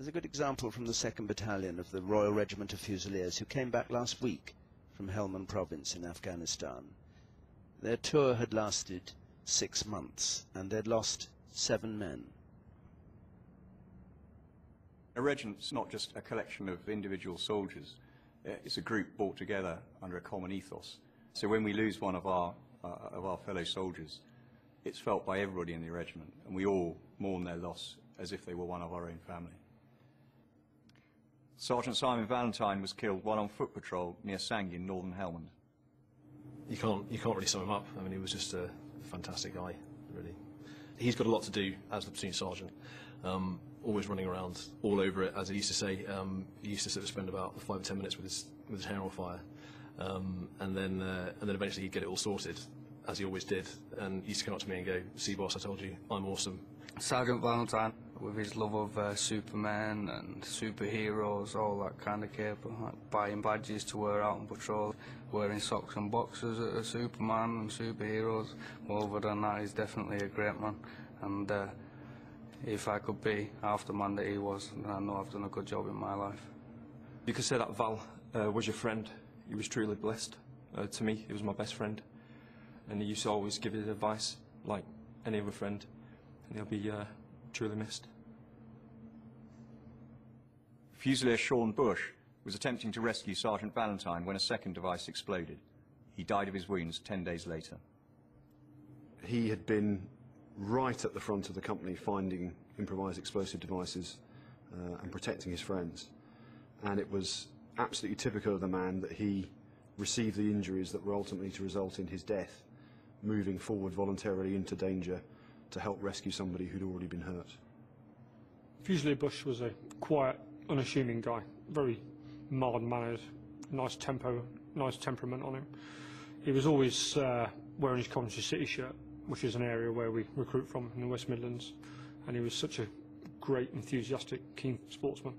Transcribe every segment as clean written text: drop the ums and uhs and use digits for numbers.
There's a good example from the 2nd Battalion of the Royal Regiment of Fusiliers who came back last week from Helmand Province in Afghanistan. Their tour had lasted 6 months and they'd lost 7 men. A regiment's not just a collection of individual soldiers, it's a group brought together under a common ethos. So when we lose one of our fellow soldiers, it's felt by everybody in the regiment, and we all mourn their loss as if they were one of our own family. Sergeant Simon Valentine was killed while on foot patrol near Sangi in northern Helmand. You can't really sum him up. I mean, he was just a fantastic guy, really. He's got a lot to do as the platoon sergeant, always running around all over it, as he used to say. He used to sort of spend about 5 or 10 minutes with his hair on fire, and then eventually he'd get it all sorted, as he always did. And he used to come up to me and go, "See, boss, I told you, I'm awesome." Sergeant Valentine, with his love of Superman and superheroes, all that kind of caper, like buying badges to wear out on patrol, wearing socks and boxers at Superman and superheroes. Other than that, he's definitely a great man. And if I could be half the man that he was, then I know I've done a good job in my life. You could say that Val was your friend. He was truly blessed. To me, he was my best friend. And he used to always give his advice, like any other friend. And he'll be truly missed. Fusilier Sean Bush was attempting to rescue Sergeant Valentine when a second device exploded. He died of his wounds 10 days later. He had been right at the front of the company finding improvised explosive devices and protecting his friends. And it was absolutely typical of the man that he received the injuries that were ultimately to result in his death, moving forward voluntarily into danger to help rescue somebody who'd already been hurt. Fusilier Bush was a quiet, unassuming guy, very mild-mannered, nice tempo, nice temperament on him. He was always wearing his Coventry City shirt, which is an area where we recruit from in the West Midlands, and he was such a great, enthusiastic, keen sportsman.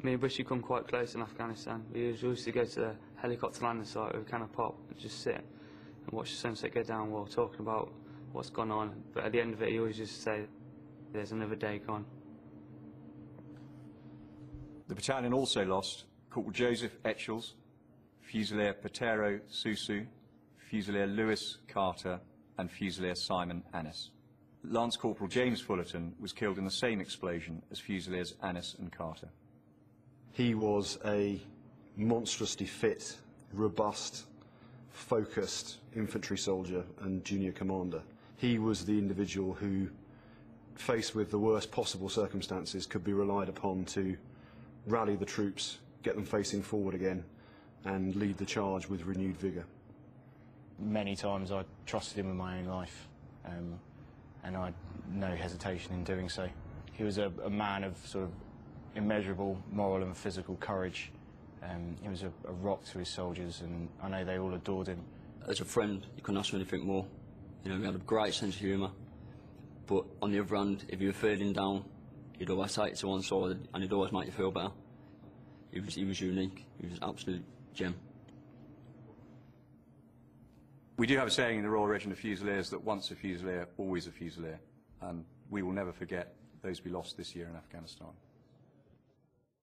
Me and Bushy come quite close in Afghanistan. We used to go to the helicopter landing site with a can of pop and just sit and watch the sunset go down while talking about what's gone on. But at the end of it, he always used to say, "There's another day gone." The battalion also lost Corporal Joseph Etchells, Fusilier Patero Susu, Fusilier Lewis Carter and Fusilier Simon Annis. Lance Corporal James Fullerton was killed in the same explosion as Fusiliers Annis and Carter. He was a monstrously fit, robust, focused infantry soldier and junior commander. He was the individual who, faced with the worst possible circumstances, could be relied upon to rally the troops, get them facing forward again, and lead the charge with renewed vigour. Many times I trusted him with my own life, and I had no hesitation in doing so. He was a man of sort of immeasurable moral and physical courage. He was a rock to his soldiers, and I know they all adored him. As a friend, you couldn't ask for anything more. You know, he had a great sense of humour, but on the other hand, if you were feeling down, he'd always take you to one side and he'd always make you feel better. He was unique. He was an absolute gem. We do have a saying in the Royal Regiment of Fusiliers that once a Fusilier, always a Fusilier, and we will never forget those we lost this year in Afghanistan.